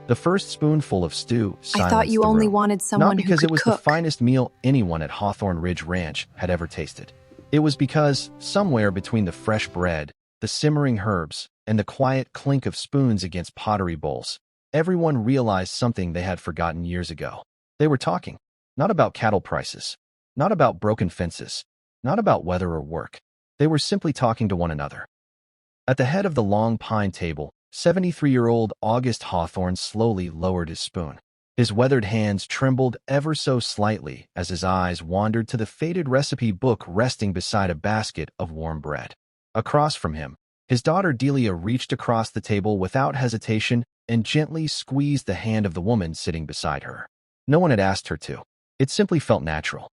The first spoonful of stew I thought silenced you the only room. wanted Not someone who because could it was the cook. finest meal anyone at Hawthorne Ridge Ranch had ever tasted. It was because, somewhere between the fresh bread, the simmering herbs, and the quiet clink of spoons against pottery bowls, everyone realized something they had forgotten years ago. They were talking, not about cattle prices, not about broken fences, not about weather or work. They were simply talking to one another. At the head of the long pine table, 73-year-old August Hawthorne slowly lowered his spoon. His weathered hands trembled ever so slightly as his eyes wandered to the faded recipe book resting beside a basket of warm bread. Across from him, his daughter Delia reached across the table without hesitation and gently squeezed the hand of the woman sitting beside her. No one had asked her to. It simply felt natural.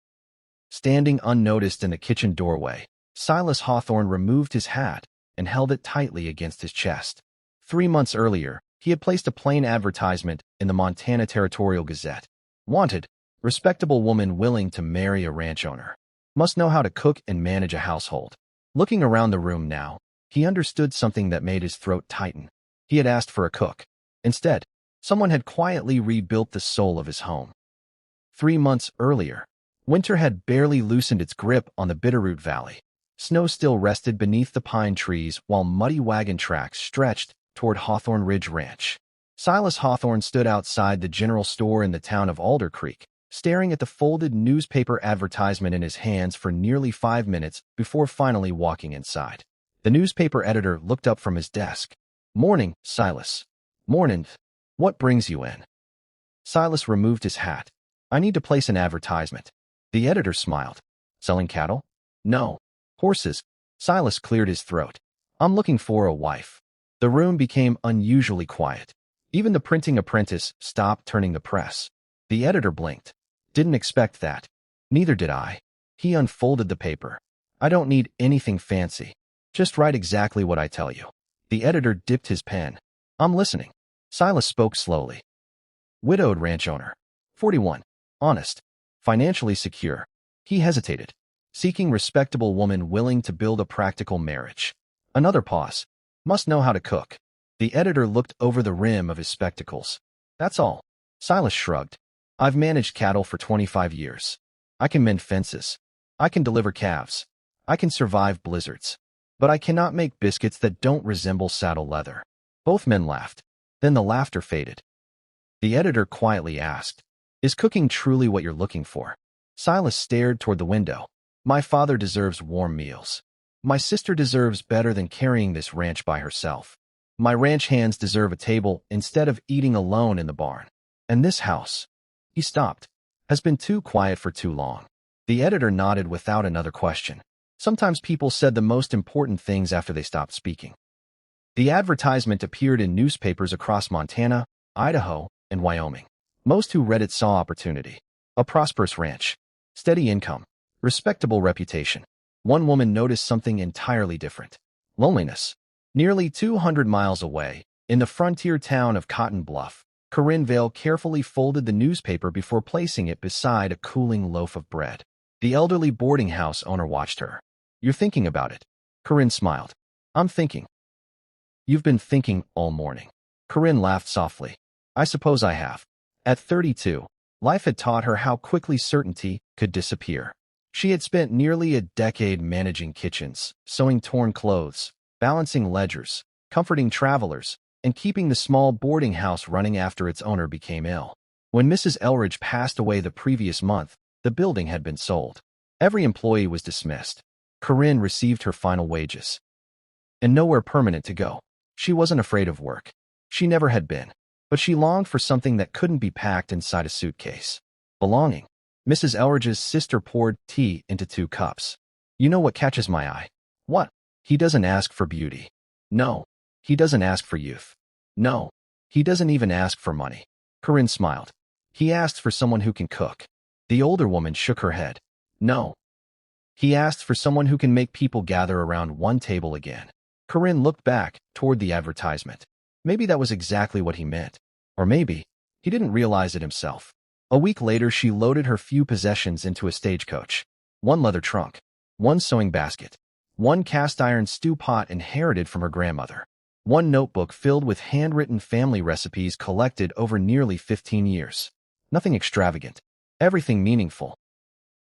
Standing unnoticed in the kitchen doorway, Silas Hawthorne removed his hat and held it tightly against his chest. 3 months earlier, he had placed a plain advertisement in the Montana Territorial Gazette. Wanted, respectable woman willing to marry a ranch owner. Must know how to cook and manage a household. Looking around the room now, he understood something that made his throat tighten. He had asked for a cook. Instead, someone had quietly rebuilt the soul of his home. 3 months earlier, winter had barely loosened its grip on the Bitterroot Valley. Snow still rested beneath the pine trees while muddy wagon tracks stretched toward Hawthorne Ridge Ranch. Silas Hawthorne stood outside the general store in the town of Alder Creek, staring at the folded newspaper advertisement in his hands for nearly 5 minutes before finally walking inside. The newspaper editor looked up from his desk. "Morning, Silas." "Mornin'. What brings you in?" Silas removed his hat. "I need to place an advertisement." The editor smiled. "Selling cattle?" "No. Horses." Silas cleared his throat. "I'm looking for a wife." The room became unusually quiet. Even the printing apprentice stopped turning the press. The editor blinked. "Didn't expect that." "Neither did I." He unfolded the paper. "I don't need anything fancy. Just write exactly what I tell you." The editor dipped his pen. "I'm listening." Silas spoke slowly. "Widowed ranch owner. 41. Honest. Financially secure." He hesitated. "Seeking respectable woman willing to build a practical marriage." Another pause. "Must know how to cook." The editor looked over the rim of his spectacles. "That's all." Silas shrugged. "I've managed cattle for 25 years. I can mend fences. I can deliver calves. I can survive blizzards. But I cannot make biscuits that don't resemble saddle leather." Both men laughed. Then the laughter faded. The editor quietly asked, "Is cooking truly what you're looking for?" Silas stared toward the window. "My father deserves warm meals. My sister deserves better than carrying this ranch by herself. My ranch hands deserve a table instead of eating alone in the barn. And this house," he stopped, "has been too quiet for too long." The editor nodded without another question. Sometimes people said the most important things after they stopped speaking. The advertisement appeared in newspapers across Montana, Idaho, and Wyoming. Most who read it saw opportunity. A prosperous ranch, steady income, respectable reputation. One woman noticed something entirely different. Loneliness. Nearly 200 miles away, in the frontier town of Cotton Bluff, Corinne Vale carefully folded the newspaper before placing it beside a cooling loaf of bread. The elderly boarding house owner watched her. "You're thinking about it." Corinne smiled. "I'm thinking." "You've been thinking all morning." Corinne laughed softly. "I suppose I have." At 32, life had taught her how quickly certainty could disappear. She had spent nearly a decade managing kitchens, sewing torn clothes, balancing ledgers, comforting travelers, and keeping the small boarding house running after its owner became ill. When Mrs. Elridge passed away the previous month, the building had been sold. Every employee was dismissed. Corinne received her final wages. And nowhere permanent to go. She wasn't afraid of work. She never had been. But she longed for something that couldn't be packed inside a suitcase. Belonging. Mrs. Elridge's sister poured tea into 2 cups. "You know what catches my eye?" "What?" "He doesn't ask for beauty. No. He doesn't ask for youth. No. He doesn't even ask for money." Corinne smiled. "He asks for someone who can cook." The older woman shook her head. "No. He asks for someone who can make people gather around one table again." Corinne looked back toward the advertisement. Maybe that was exactly what he meant. Or maybe he didn't realize it himself. A week later, she loaded her few possessions into a stagecoach. 1 leather trunk, 1 sewing basket, 1 cast-iron stew pot inherited from her grandmother. One notebook filled with handwritten family recipes collected over nearly 15 years. Nothing extravagant, everything meaningful.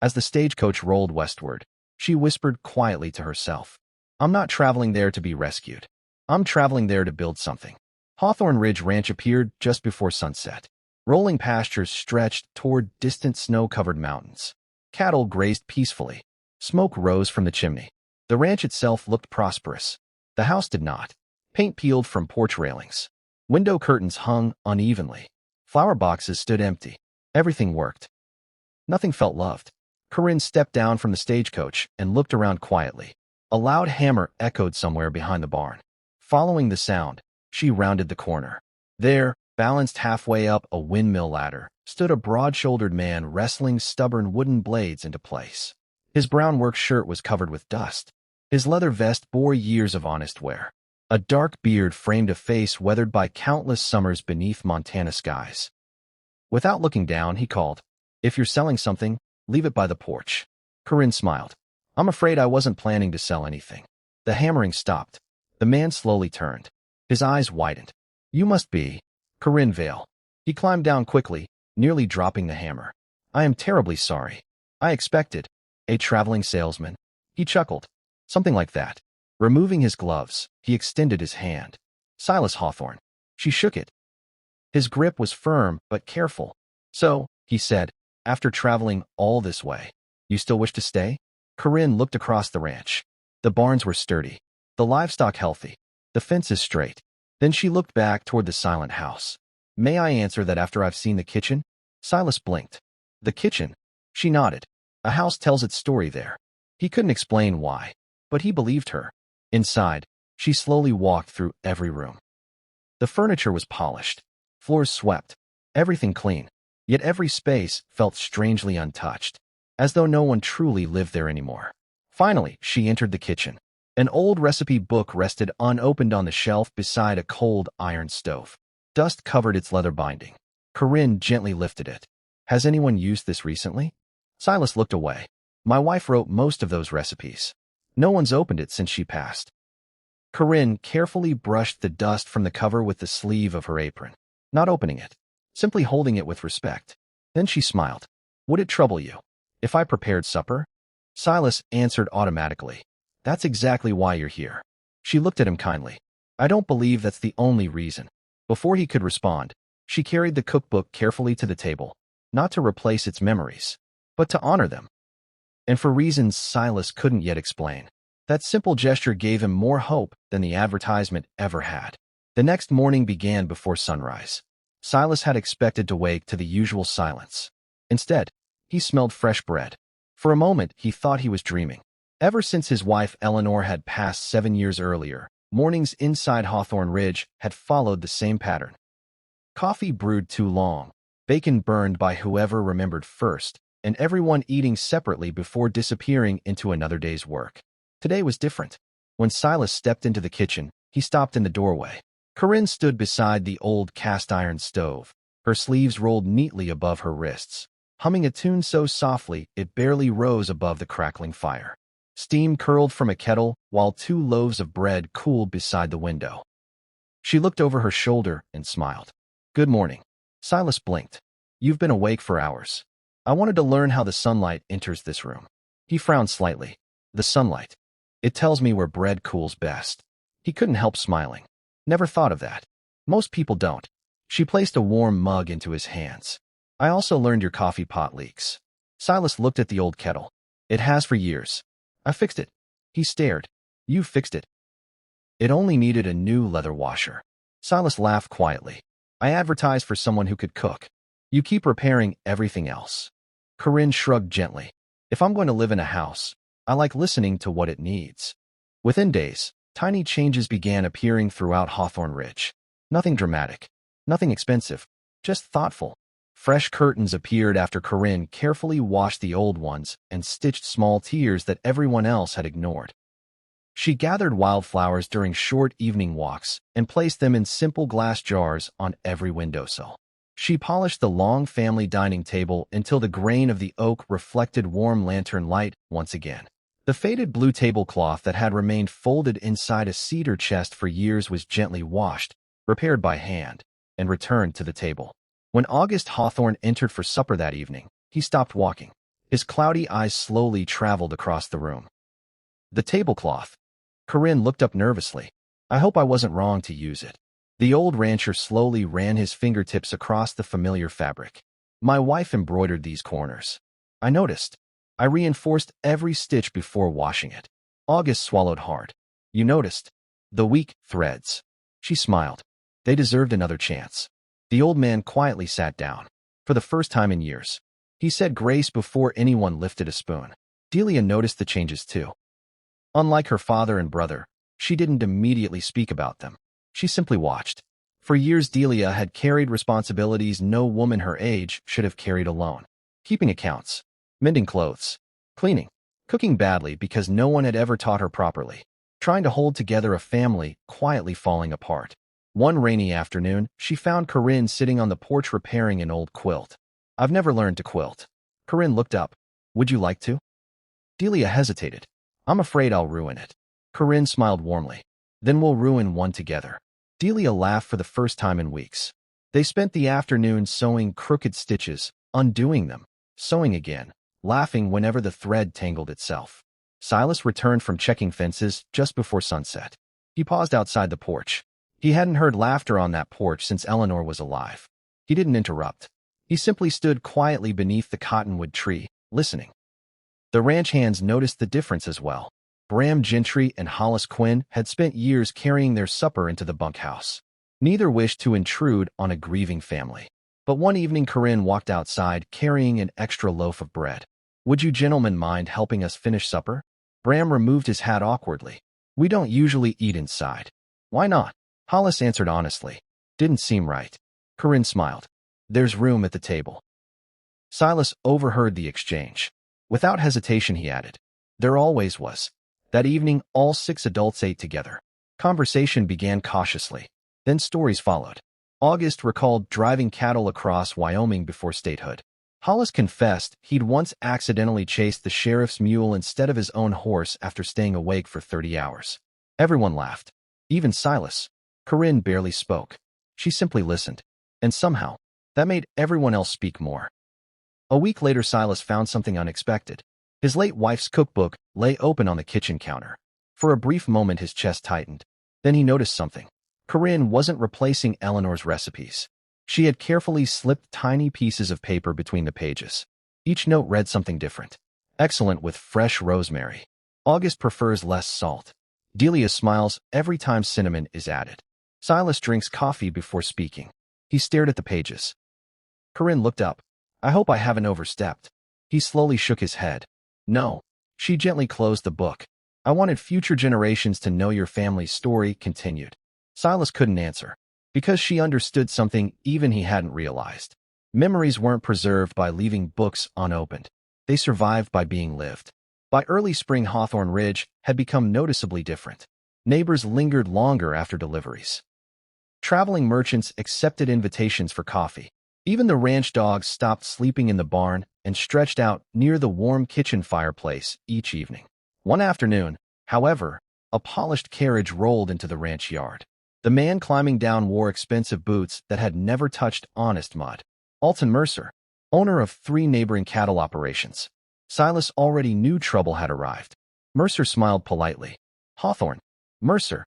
As the stagecoach rolled westward, she whispered quietly to herself, "I'm not traveling there to be rescued. I'm traveling there to build something." Hawthorne Ridge Ranch appeared just before sunset. Rolling pastures stretched toward distant snow-covered mountains. Cattle grazed peacefully. Smoke rose from the chimney. The ranch itself looked prosperous. The house did not. Paint peeled from porch railings. Window curtains hung unevenly. Flower boxes stood empty. Everything worked. Nothing felt loved. Corinne stepped down from the stagecoach and looked around quietly. A loud hammer echoed somewhere behind the barn. Following the sound, she rounded the corner. There, balanced halfway up a windmill ladder, stood a broad-shouldered man wrestling stubborn wooden blades into place. His brown work shirt was covered with dust. His leather vest bore years of honest wear. A dark beard framed a face weathered by countless summers beneath Montana skies. Without looking down, he called, "If you're selling something, leave it by the porch." Corinne smiled. "I'm afraid I wasn't planning to sell anything." The hammering stopped. The man slowly turned. His eyes widened. "You must be Corinne Vale." He climbed down quickly, nearly dropping the hammer. "I am terribly sorry. I expected a traveling salesman." He chuckled. "Something like that." Removing his gloves, he extended his hand. "Silas Hawthorne." She shook it. His grip was firm but careful. "So," he said, "after traveling all this way, you still wish to stay?" Corinne looked across the ranch. The barns were sturdy, the livestock healthy, the fences straight. Then she looked back toward the silent house. "May I answer that after I've seen the kitchen?" Silas blinked. "The kitchen?" She nodded. "A house tells its story there." He couldn't explain why, but he believed her. Inside, she slowly walked through every room. The furniture was polished, floors swept, everything clean, yet every space felt strangely untouched, as though no one truly lived there anymore. Finally, she entered the kitchen. An old recipe book rested unopened on the shelf beside a cold iron stove. Dust covered its leather binding. Corinne gently lifted it. "Has anyone used this recently?" Silas looked away. "My wife wrote most of those recipes. No one's opened it since she passed." Corinne carefully brushed the dust from the cover with the sleeve of her apron, not opening it, simply holding it with respect. Then she smiled. "Would it trouble you if I prepared supper?" Silas answered automatically. "That's exactly why you're here." She looked at him kindly. "I don't believe that's the only reason." Before he could respond, she carried the cookbook carefully to the table, not to replace its memories, but to honor them. And for reasons Silas couldn't yet explain. That simple gesture gave him more hope than the advertisement ever had. The next morning began before sunrise. Silas had expected to wake to the usual silence. Instead, he smelled fresh bread. For a moment, he thought he was dreaming. Ever since his wife Eleanor had passed 7 years earlier, mornings inside Hawthorne Ridge had followed the same pattern. Coffee brewed too long, bacon burned by whoever remembered first, and everyone eating separately before disappearing into another day's work. Today was different. When Silas stepped into the kitchen, he stopped in the doorway. Corinne stood beside the old cast-iron stove, her sleeves rolled neatly above her wrists, humming a tune so softly it barely rose above the crackling fire. Steam curled from a kettle while 2 loaves of bread cooled beside the window. She looked over her shoulder and smiled. "Good morning." Silas blinked. "You've been awake for hours. I wanted to learn how the sunlight enters this room." He frowned slightly. "The sunlight. It tells me where bread cools best." He couldn't help smiling. "Never thought of that. Most people don't." She placed a warm mug into his hands. "I also learned your coffee pot leaks." Silas looked at the old kettle. "It has for years. I fixed it." He stared. "You fixed it?" "It only needed a new leather washer." Silas laughed quietly. "I advertised for someone who could cook. You keep repairing everything else." Corinne shrugged gently. "If I'm going to live in a house, I like listening to what it needs." Within days, tiny changes began appearing throughout Hawthorne Ridge. Nothing dramatic, nothing expensive, just thoughtful. Fresh curtains appeared after Corinne carefully washed the old ones and stitched small tiers that everyone else had ignored. She gathered wildflowers during short evening walks and placed them in simple glass jars on every windowsill. She polished the long family dining table until the grain of the oak reflected warm lantern light once again. The faded blue tablecloth that had remained folded inside a cedar chest for years was gently washed, repaired by hand, and returned to the table. When August Hawthorne entered for supper that evening, he stopped walking. His cloudy eyes slowly traveled across the room. The tablecloth. Corinne looked up nervously. I hope I wasn't wrong to use it. The old rancher slowly ran his fingertips across the familiar fabric. My wife embroidered these corners. I noticed. I reinforced every stitch before washing it. August swallowed hard. You noticed? The weak threads. She smiled. They deserved another chance. The old man quietly sat down. For the first time in years, he said grace before anyone lifted a spoon. Delia noticed the changes too. Unlike her father and brother, she didn't immediately speak about them. She simply watched. For years, Delia had carried responsibilities no woman her age should have carried alone. Keeping accounts, mending clothes, cleaning, cooking badly because no one had ever taught her properly, trying to hold together a family quietly falling apart. One rainy afternoon, she found Corinne sitting on the porch repairing an old quilt. I've never learned to quilt. Corinne looked up. Would you like to? Delia hesitated. I'm afraid I'll ruin it. Corinne smiled warmly. Then we'll ruin one together. Delia laughed for the first time in weeks. They spent the afternoon sewing crooked stitches, undoing them, sewing again, laughing whenever the thread tangled itself. Silas returned from checking fences just before sunset. He paused outside the porch. He hadn't heard laughter on that porch since Eleanor was alive. He didn't interrupt. He simply stood quietly beneath the cottonwood tree, listening. The ranch hands noticed the difference as well. Bram Gentry and Hollis Quinn had spent years carrying their supper into the bunkhouse. Neither wished to intrude on a grieving family. But one evening Corinne walked outside carrying an extra loaf of bread. Would you gentlemen mind helping us finish supper? Bram removed his hat awkwardly. We don't usually eat inside. Why not? Hollis answered honestly. Didn't seem right. Corinne smiled. There's room at the table. Silas overheard the exchange. Without hesitation, he added. There always was. That evening, all 6 adults ate together. Conversation began cautiously. Then stories followed. August recalled driving cattle across Wyoming before statehood. Hollis confessed he'd once accidentally chased the sheriff's mule instead of his own horse after staying awake for 30 hours. Everyone laughed. Even Silas. Corinne barely spoke. She simply listened. And somehow, that made everyone else speak more. A week later, Silas found something unexpected. His late wife's cookbook lay open on the kitchen counter. For a brief moment, his chest tightened. Then he noticed something. Corinne wasn't replacing Eleanor's recipes. She had carefully slipped tiny pieces of paper between the pages. Each note read something different. Excellent with fresh rosemary. August prefers less salt. Delia smiles every time cinnamon is added. Silas drinks coffee before speaking. He stared at the pages. Corinne looked up. I hope I haven't overstepped. He slowly shook his head. No. She gently closed the book. I wanted future generations to know your family's story, continued. Silas couldn't answer. Because she understood something even he hadn't realized. Memories weren't preserved by leaving books unopened. They survived by being lived. By early spring, Hawthorne Ridge had become noticeably different. Neighbors lingered longer after deliveries. Traveling merchants accepted invitations for coffee. Even the ranch dogs stopped sleeping in the barn and stretched out near the warm kitchen fireplace each evening. One afternoon, however, a polished carriage rolled into the ranch yard. The man climbing down wore expensive boots that had never touched honest mud. Alton Mercer, owner of 3 neighboring cattle operations. Silas already knew trouble had arrived. Mercer smiled politely. Hawthorne. Mercer.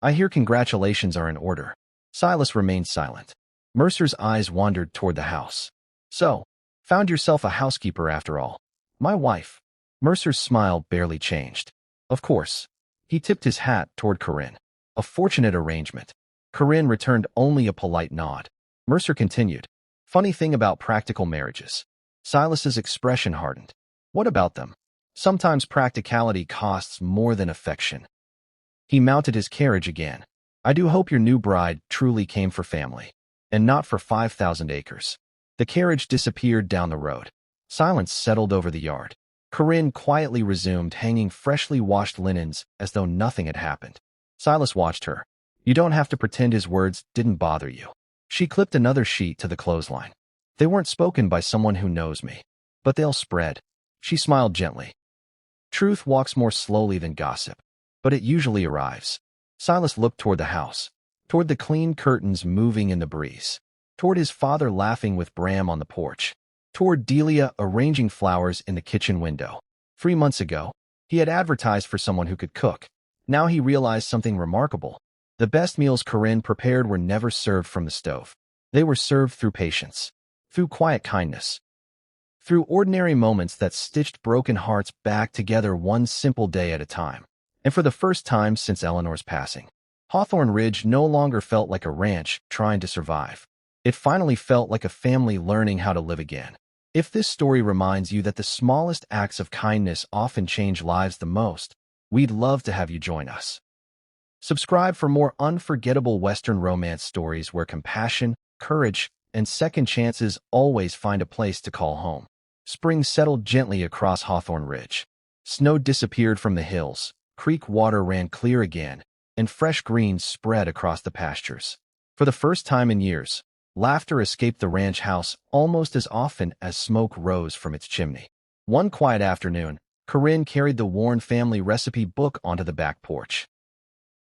I hear congratulations are in order. Silas remained silent. Mercer's eyes wandered toward the house. So, found yourself a housekeeper after all. My wife. Mercer's smile barely changed. Of course. He tipped his hat toward Corinne. A fortunate arrangement. Corinne returned only a polite nod. Mercer continued. Funny thing about practical marriages. Silas's expression hardened. What about them? Sometimes practicality costs more than affection. He mounted his carriage again. I do hope your new bride truly came for family, and not for 5,000 acres. The carriage disappeared down the road. Silence settled over the yard. Corinne quietly resumed hanging freshly washed linens as though nothing had happened. Silas watched her. You don't have to pretend his words didn't bother you. She clipped another sheet to the clothesline. They weren't spoken by someone who knows me, but they'll spread. She smiled gently. Truth walks more slowly than gossip, but it usually arrives. Silas looked toward the house, toward the clean curtains moving in the breeze, toward his father laughing with Bram on the porch, toward Delia arranging flowers in the kitchen window. 3 months ago, he had advertised for someone who could cook. Now he realized something remarkable. The best meals Corinne prepared were never served from the stove. They were served through patience, through quiet kindness, through ordinary moments that stitched broken hearts back together one simple day at a time. And for the first time since Eleanor's passing, Hawthorne Ridge no longer felt like a ranch trying to survive. It finally felt like a family learning how to live again. If this story reminds you that the smallest acts of kindness often change lives the most, we'd love to have you join us. Subscribe for more unforgettable Western romance stories where compassion, courage, and second chances always find a place to call home. Spring settled gently across Hawthorne Ridge. Snow disappeared from the hills, creek water ran clear again, and fresh greens spread across the pastures. For the first time in years, laughter escaped the ranch house almost as often as smoke rose from its chimney. One quiet afternoon, Corinne carried the worn family recipe book onto the back porch.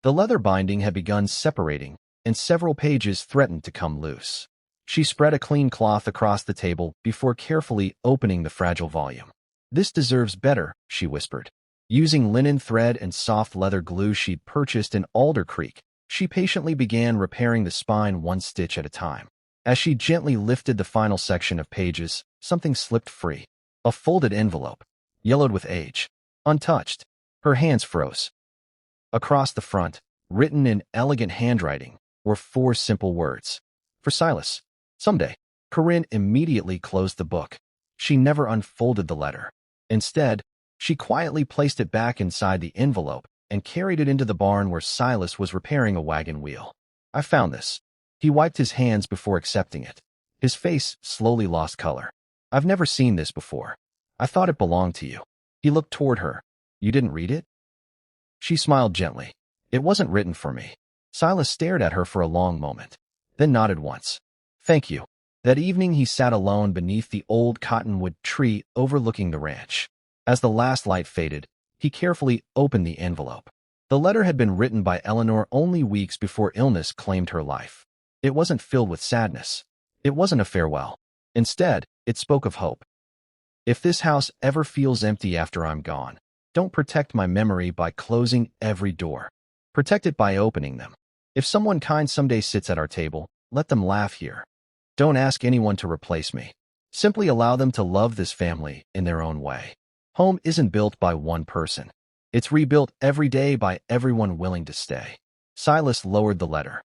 The leather binding had begun separating, and several pages threatened to come loose. She spread a clean cloth across the table before carefully opening the fragile volume. "This deserves better," she whispered. Using linen thread and soft leather glue she'd purchased in Alder Creek, she patiently began repairing the spine one stitch at a time. As she gently lifted the final section of pages, something slipped free. A folded envelope, yellowed with age, untouched. Her hands froze. Across the front, written in elegant handwriting, were 4 simple words. "For Silas. Someday." Corinne immediately closed the book. She never unfolded the letter. Instead, she quietly placed it back inside the envelope and carried it into the barn where Silas was repairing a wagon wheel. "I found this." He wiped his hands before accepting it. His face slowly lost color. "I've never seen this before. I thought it belonged to you." He looked toward her. "You didn't read it?" She smiled gently. "It wasn't written for me." Silas stared at her for a long moment, then nodded once. "Thank you." That evening he sat alone beneath the old cottonwood tree overlooking the ranch. As the last light faded, he carefully opened the envelope. The letter had been written by Eleanor only weeks before illness claimed her life. It wasn't filled with sadness. It wasn't a farewell. Instead, it spoke of hope. "If this house ever feels empty after I'm gone, don't protect my memory by closing every door. Protect it by opening them. If someone kind someday sits at our table, let them laugh here. Don't ask anyone to replace me. Simply allow them to love this family in their own way. Home isn't built by one person. It's rebuilt every day by everyone willing to stay." Silas lowered the letter.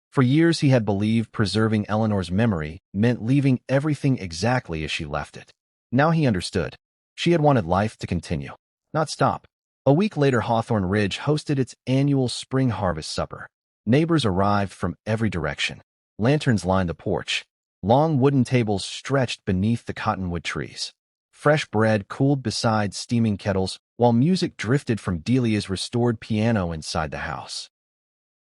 For years he had believed preserving Eleanor's memory meant leaving everything exactly as she left it. Now he understood. She had wanted life to continue, not stop. A week later, Hawthorne Ridge hosted its annual spring harvest supper. Neighbors arrived from every direction. Lanterns lined the porch. Long wooden tables stretched beneath the cottonwood trees. Fresh bread cooled beside steaming kettles, while music drifted from Delia's restored piano inside the house.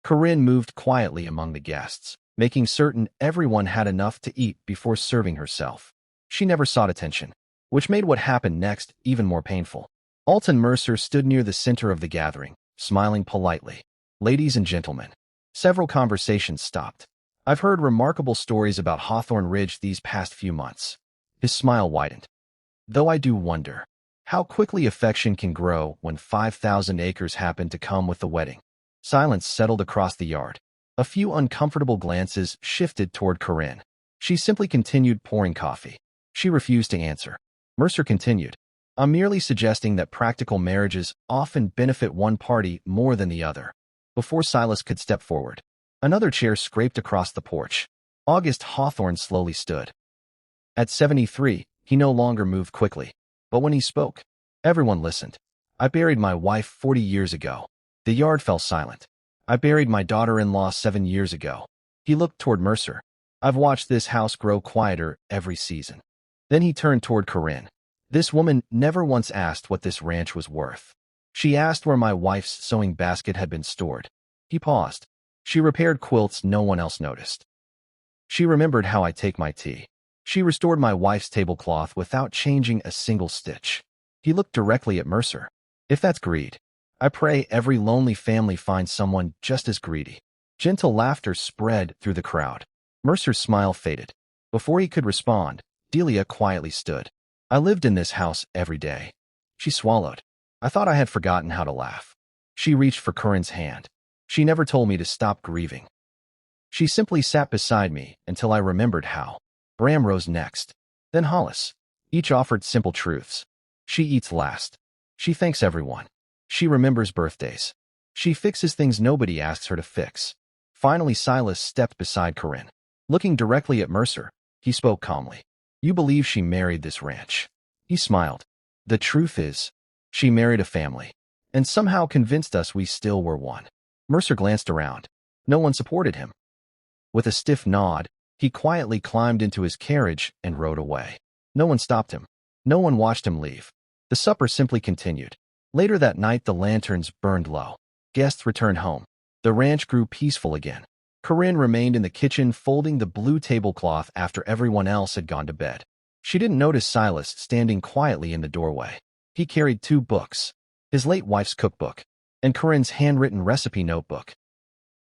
Corinne moved quietly among the guests, making certain everyone had enough to eat before serving herself. She never sought attention, which made what happened next even more painful. Alton Mercer stood near the center of the gathering, smiling politely. "Ladies and gentlemen." Several conversations stopped. "I've heard remarkable stories about Hawthorne Ridge these past few months." His smile widened. "Though I do wonder how quickly affection can grow when 5,000 acres happen to come with the wedding." Silence settled across the yard. A few uncomfortable glances shifted toward Corinne. She simply continued pouring coffee. She refused to answer. Mercer continued. "I'm merely suggesting that practical marriages often benefit one party more than the other." Before Silas could step forward, another chair scraped across the porch. August Hawthorne slowly stood. At 73, he no longer moved quickly. But when he spoke, everyone listened. "I buried my wife 40 years ago." The yard fell silent. "I buried my daughter-in-law 7 years ago." He looked toward Mercer. "I've watched this house grow quieter every season." Then he turned toward Corinne. "This woman never once asked what this ranch was worth. She asked where my wife's sewing basket had been stored." He paused. "She repaired quilts no one else noticed. She remembered how I take my tea. She restored my wife's tablecloth without changing a single stitch." He looked directly at Mercer. If that's greed, I pray every lonely family finds someone just as greedy. Gentle laughter spread through the crowd. Mercer's smile faded. Before he could respond, Delia quietly stood. I lived in this house every day. She swallowed. I thought I had forgotten how to laugh. She reached for Corinne's hand. She never told me to stop grieving. She simply sat beside me until I remembered how. Bram rose next. Then Hollis. Each offered simple truths. She eats last. She thanks everyone. She remembers birthdays. She fixes things nobody asks her to fix. Finally, Silas stepped beside Corinne. Looking directly at Mercer, he spoke calmly. You believe she married this ranch? He smiled. The truth is, she married a family, and somehow convinced us we still were one. Mercer glanced around. No one supported him. With a stiff nod, he quietly climbed into his carriage and rode away. No one stopped him. No one watched him leave. The supper simply continued. Later that night, the lanterns burned low. Guests returned home. The ranch grew peaceful again. Corinne remained in the kitchen folding the blue tablecloth after everyone else had gone to bed. She didn't notice Silas standing quietly in the doorway. He carried 2 books, his late wife's cookbook and Corinne's handwritten recipe notebook.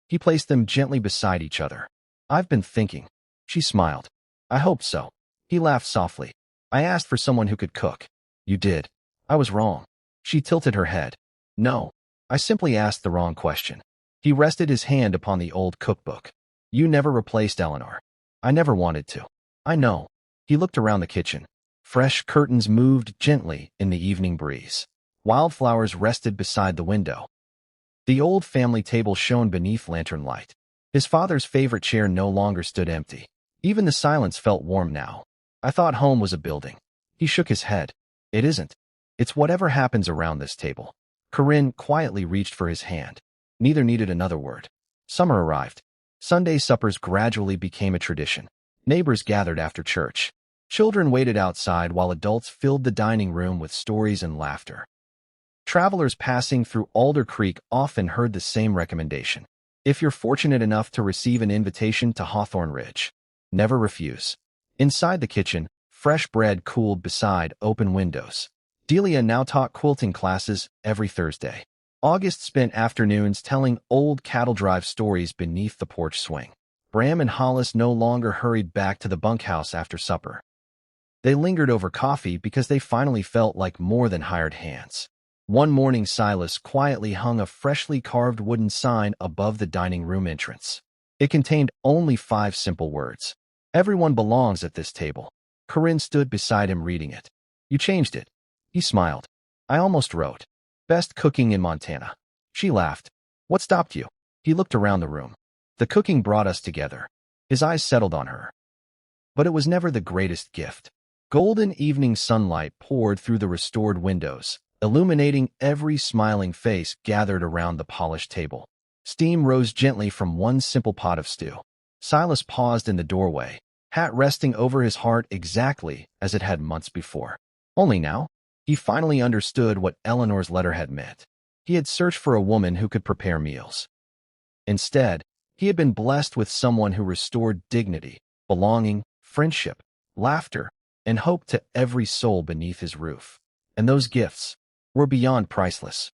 He placed them gently beside each other. I've been thinking. She smiled. I hope so. He laughed softly. I asked for someone who could cook. You did. I was wrong. She tilted her head. No, I simply asked the wrong question. He rested his hand upon the old cookbook. You never replaced Eleanor. I never wanted to. I know. He looked around the kitchen. Fresh curtains moved gently in the evening breeze. Wildflowers rested beside the window. The old family table shone beneath lantern light. His father's favorite chair no longer stood empty. Even the silence felt warm now. I thought home was a building. He shook his head. It isn't. It's whatever happens around this table. Corinne quietly reached for his hand. Neither needed another word. Summer arrived. Sunday suppers gradually became a tradition. Neighbors gathered after church. Children waited outside while adults filled the dining room with stories and laughter. Travelers passing through Alder Creek often heard the same recommendation. If you're fortunate enough to receive an invitation to Hawthorne Ridge, never refuse. Inside the kitchen, fresh bread cooled beside open windows. Delia now taught quilting classes every Thursday. August spent afternoons telling old cattle drive stories beneath the porch swing. Bram and Hollis no longer hurried back to the bunkhouse after supper. They lingered over coffee because they finally felt like more than hired hands. One morning, Silas quietly hung a freshly carved wooden sign above the dining room entrance. It contained only 5 simple words. Everyone belongs at this table. Corinne stood beside him reading it. You changed it. He smiled. I almost wrote, best cooking in Montana. She laughed. What stopped you? He looked around the room. The cooking brought us together. His eyes settled on her. But it was never the greatest gift. Golden evening sunlight poured through the restored windows, illuminating every smiling face gathered around the polished table. Steam rose gently from one simple pot of stew. Silas paused in the doorway, hat resting over his heart exactly as it had months before. Only now, he finally understood what Eleanor's letter had meant. He had searched for a woman who could prepare meals. Instead, he had been blessed with someone who restored dignity, belonging, friendship, laughter, and hope to every soul beneath his roof. And those gifts were beyond priceless.